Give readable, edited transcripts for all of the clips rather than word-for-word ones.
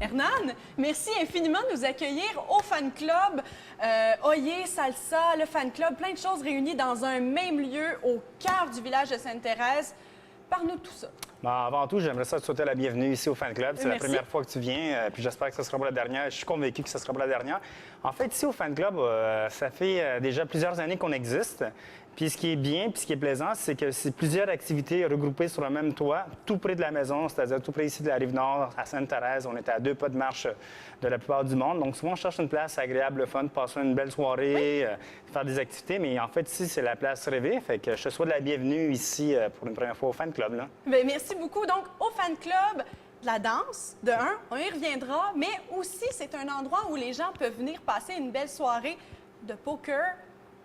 Hernan, merci infiniment de nous accueillir au fan club Oye Salsa, le fan club, plein de choses réunies dans un même lieu au cœur du village de Sainte-Thérèse. Parle-nous de tout ça. Bon, avant tout, j'aimerais ça te souhaiter la bienvenue ici au fan club. C'est la première fois que tu viens, puis j'espère que ce sera pas la dernière. Je suis convaincu que ce sera pas la dernière. En fait, ici au fan club, ça fait déjà plusieurs années qu'on existe. Puis ce qui est bien, puis ce qui est plaisant, c'est que c'est plusieurs activités regroupées sur le même toit, tout près de la maison, c'est-à-dire tout près ici de la Rive-Nord, à Sainte-Thérèse. On est à 2 pas de marche de la plupart du monde. Donc souvent, on cherche une place agréable, fun, passer une belle soirée, faire des activités. Mais en fait, ici, c'est la place rêvée. Fait que je te souhaite la bienvenue ici pour une première fois au fan club. Là. Bien, merci beaucoup. Donc, au fan club, de la danse, de un, on y reviendra, mais aussi, c'est un endroit où les gens peuvent venir passer une belle soirée de poker,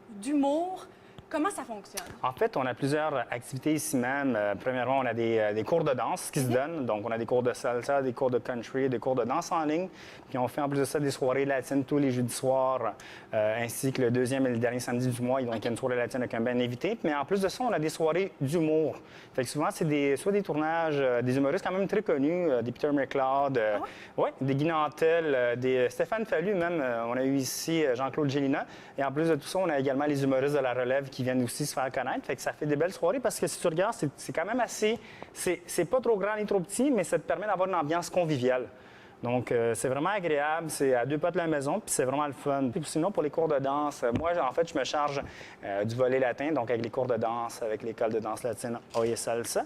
d'humour. Comment ça fonctionne? En fait, on a plusieurs activités ici même. Premièrement, on a des cours de danse qui se donnent. Donc, on a des cours de salsa, des cours de country, des cours de danse en ligne. Puis, on fait en plus de ça des soirées latines tous les jeudis soirs, ainsi que le deuxième et le dernier samedi du mois. Donc, il y a une soirée latine avec un band invité. Mais en plus de ça, on a des soirées d'humour. Fait que souvent, c'est soit des tournages, des humoristes quand même très connus, des Peter McLeod, des Guy Nantel, des Stéphane Fallu même. On a eu ici Jean-Claude Gélina. Et en plus de tout ça, on a également les humoristes de la relève qui viennent aussi se faire connaître. Fait que ça fait des belles soirées parce que si tu regardes, c'est quand même assez... C'est pas trop grand ni trop petit, mais ça te permet d'avoir une ambiance conviviale. Donc, c'est vraiment agréable. C'est à 2 pas de la maison, puis c'est vraiment le fun. Puis sinon, pour les cours de danse, moi, en fait, je me charge du volet latin, donc avec les cours de danse, avec l'école de danse latine Oye Salsa.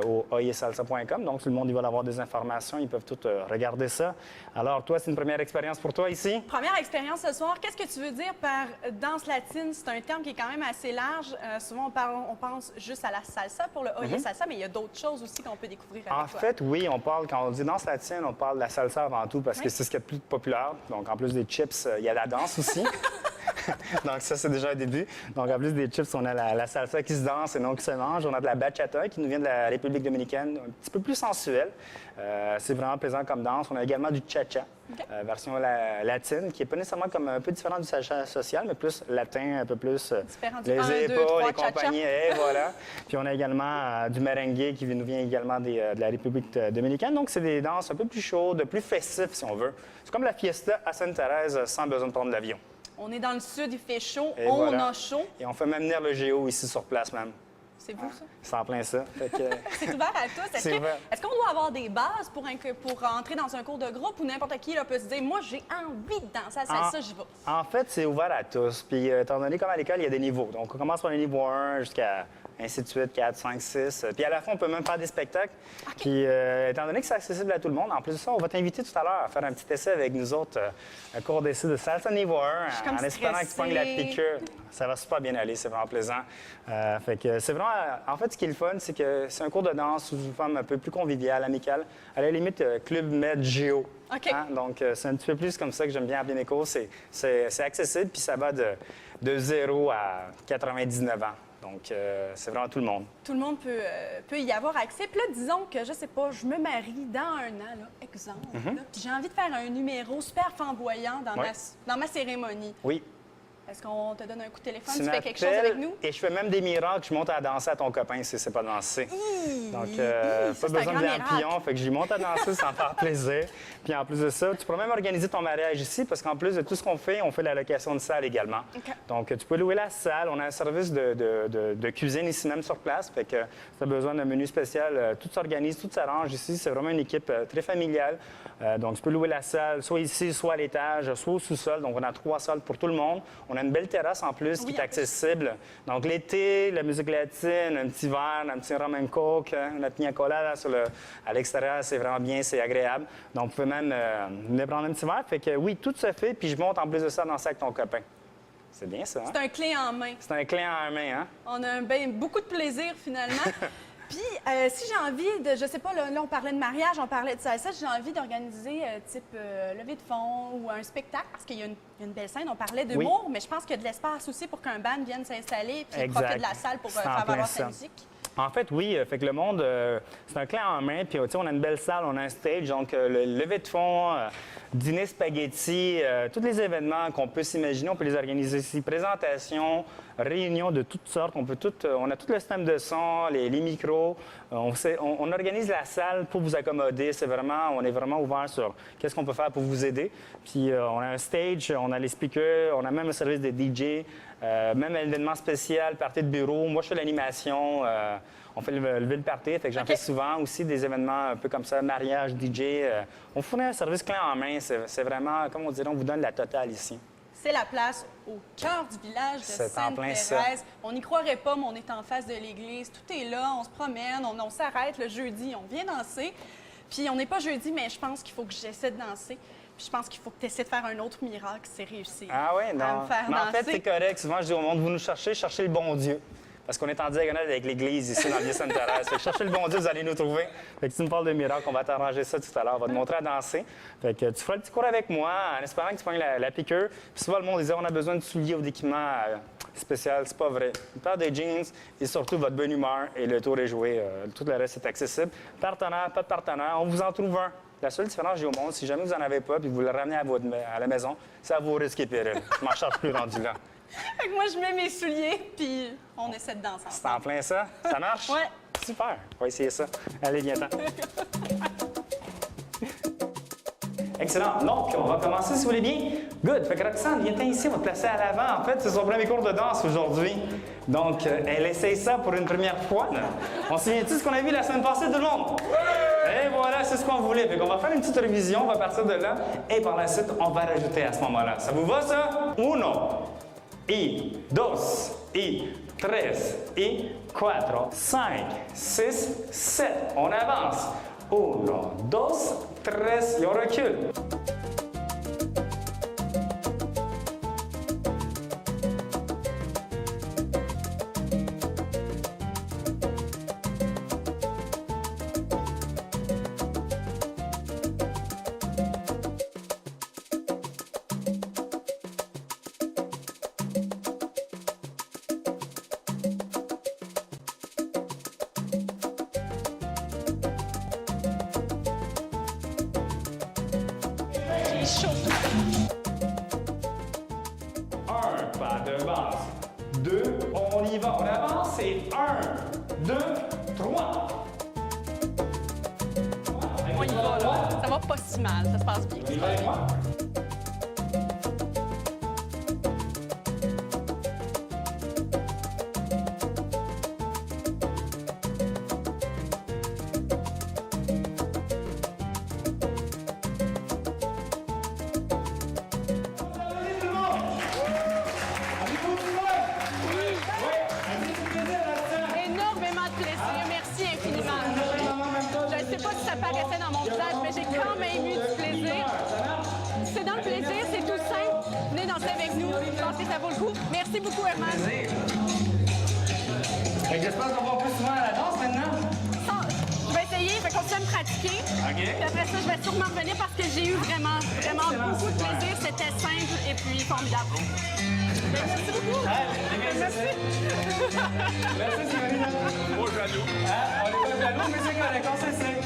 Au oyesalsa.com. Donc, tout le monde, ils veulent avoir des informations. Ils peuvent tout regarder ça. Alors, toi, c'est une première expérience pour toi ici? Première expérience ce soir. Qu'est-ce que tu veux dire par danse latine? C'est un terme qui est quand même assez large. Souvent, on pense juste à la salsa pour le Oye Salsa, mais il y a d'autres choses aussi qu'on peut découvrir avec toi. En fait, oui, quand on dit danse latine, on parle de la salsa avant tout parce que c'est ce qui est le plus populaire. Donc, en plus des chips, il y a la danse aussi. Donc, ça, c'est déjà un début. Donc, en plus des chips, on a la salsa qui se danse et non qui se mange. On a de la bachata qui nous vient de la République dominicaine, un petit peu plus sensuelle. C'est vraiment plaisant comme danse. On a également du cha-cha, version latine, qui n'est pas nécessairement comme un peu différent du cha-cha social, mais plus latin, un peu plus les épaules, les compagnies, et voilà. Puis on a également du merengue qui nous vient également de la République dominicaine. Donc, c'est des danses un peu plus chaudes, plus festives, si on veut. C'est comme la fiesta à Sainte-Thérèse sans besoin de prendre l'avion. On est dans le sud, il fait chaud, et on voilà. A chaud. Et on fait même venir le géo ici sur place même. C'est vous, ça? C'est en plein ça. C'est ouvert à tous. Est-ce qu'on doit avoir des bases pour entrer dans un cours de groupe ou n'importe qui là, peut se dire, moi, j'ai envie de danser à salsa, j'y vais? En fait, c'est ouvert à tous. Puis, étant donné comme à l'école, il y a des niveaux. Donc, on commence par le niveau 1 jusqu'à ainsi de suite, 4, 5, 6. Puis, à la fin, on peut même faire des spectacles. Okay. Puis, étant donné que c'est accessible à tout le monde, en plus de ça, on va t'inviter tout à l'heure à faire un petit essai avec nous autres, un cours d'essai de salsa niveau 1, en espérant que tu pognes la piqûre. Ça va super bien aller, c'est vraiment plaisant. Fait que c'est vraiment... En fait, ce qui est le fun, c'est que c'est un cours de danse sous une forme un peu plus conviviale, amicale. À la limite, Club Med Géo. Okay. Hein? Donc, c'est un petit peu plus comme ça que j'aime bien appeler mes cours. C'est accessible, puis ça va de 0 à 99 ans. Donc, c'est vraiment tout le monde. Tout le monde peut y avoir accès. Puis là, disons que, je sais pas, je me marie dans un an, là, exemple, là, puis j'ai envie de faire un numéro super flamboyant dans ma cérémonie. Oui. Est-ce qu'on te donne un coup de téléphone, tu fais quelque chose avec nous? Et je fais même des miracles, je monte à danser à ton copain si c'est pas dansé. Donc, pas besoin de lampion, fait que j'y monte à danser, ça me fait plaisir. Puis en plus de ça, tu pourrais même organiser ton mariage ici, parce qu'en plus de tout ce qu'on fait, on fait la location de salle également. Okay. Donc, tu peux louer la salle, on a un service de cuisine ici même sur place, fait que si tu as besoin d'un menu spécial, tout s'organise, tout s'arrange ici. C'est vraiment une équipe très familiale. Donc, tu peux louer la salle, soit ici, soit à l'étage, soit au sous-sol. Donc, on a 3 salles pour tout le monde. On a une belle terrasse en plus qui est accessible. Donc, l'été, la musique latine, un petit verre, un petit rum and coke, une pina colada à l'extérieur, c'est vraiment bien, c'est agréable. Donc, vous pouvez même venir prendre un petit verre. Fait que oui, tout se fait, puis je monte en plus de ça danser avec ton copain. C'est bien ça, hein? C'est un clé en main. C'est un clé en main, hein? On a beaucoup de plaisir, finalement. Puis, si j'ai envie de, je sais pas, là, on parlait de mariage, on parlait de salsa, j'ai envie d'organiser type levée de fonds ou un spectacle, parce qu'il y a une belle scène, on parlait d'humour, mais je pense qu'il y a de l'espace aussi pour qu'un band vienne s'installer et profite de la salle pour faire valoir sa musique. En fait, oui. Fait que le monde, c'est un clé en main. Puis, on a une belle salle, on a un stage. Donc, le lever de fonds, dîner spaghetti, tous les événements qu'on peut s'imaginer, on peut les organiser ici. Présentations, réunions de toutes sortes. On a tout le système de son, les micros. On organise la salle pour vous accommoder. On est vraiment ouvert sur qu'est-ce qu'on peut faire pour vous aider. Puis on a un stage, on a les speakers, on a même un service de DJ, même un événement spécial, party de bureau. Moi, je fais l'animation. On fait lever le party, fait que j'en fais souvent aussi des événements un peu comme ça, mariage, DJ. On fournit un service clé en main. C'est vraiment, comme on dirait, on vous donne la totale ici. C'est la place au cœur du village de Sainte-Thérèse. On n'y croirait pas, mais on est en face de l'église. Tout est là, on se promène, on s'arrête le jeudi, on vient danser. Puis on n'est pas jeudi, mais je pense qu'il faut que j'essaie de danser. Puis je pense qu'il faut que tu essaies de faire un autre miracle, c'est réussir. Ah oui, non. À me faire mais en fait, danser. c'est correct. Souvent, je dis au monde, vous nous cherchez le bon Dieu. Parce qu'on est en diagonale avec l'église ici dans le Vieux-Sainte-Thérèse. Fait que cherchez le bon Dieu, vous allez nous trouver. Fait que si tu me parles de miracle, on va t'arranger ça tout à l'heure. On va te montrer à danser. Fait que tu feras le petit cours avec moi en espérant que tu pognes la piqûre. Puis souvent, le monde disait, on a besoin de souliers ou d'équipements spécial. C'est pas vrai. Une paire de jeans et surtout votre bonne humeur et le tour est joué. Tout le reste est accessible. Partenaire, pas de partenaire, on vous en trouve un. La seule différence, j'ai au monde, si jamais vous n'en avez pas puis vous le ramenez à la maison, c'est à vos risques et périls. Je m'en charge plus rendu là. Fait que moi, je mets mes souliers, puis on essaie de danser C'est en plein ça? Ça marche? Ouais. Super. On va essayer ça. Allez, viens-t'en. Excellent. Donc, on va commencer, si vous voulez bien. Good. Fait que Roxane, viens-t'en ici, on va te placer à l'avant. En fait, c'est son premier cours de danse aujourd'hui. Donc, elle essaye ça pour une première fois. On se souvient-tu de ce qu'on a vu la semaine passée, tout le monde? Et voilà, c'est ce qu'on voulait. Fait qu'on va faire une petite révision, on va partir de là. Et par la suite, on va rajouter à ce moment-là. Ça vous va, ça? Uno. Y 2, y 3, y 4, 5, 6, 7. On avance. 1, 2, 3, et on recule. J'ai chaud. 1, pas de base. 2, on y va. On avance et 1, 2, 3. On y va, là. Ça va pas si mal, ça se passe bien. On y va avec moi. Énormément de plaisir. Merci infiniment. Je ne sais pas si ça paraissait dans mon visage, mais j'ai quand même eu du plaisir. C'est dans le plaisir, c'est tout simple. Venez danser avec nous. Je pense que ça vaut le coup. Merci beaucoup, Herman. Fait que j'espère qu'on va plus souvent à la danse maintenant. Je vais essayer, je vais continuer à me pratiquer. OK. Puis après ça, je vais sûrement revenir parce que j'ai eu vraiment beaucoup de plaisir. C'était simple et puis formidable. Merci beaucoup. Merci. Merci, Simone. Pas jaloux. On est pas jaloux, mais c'est correct, on s'essaie.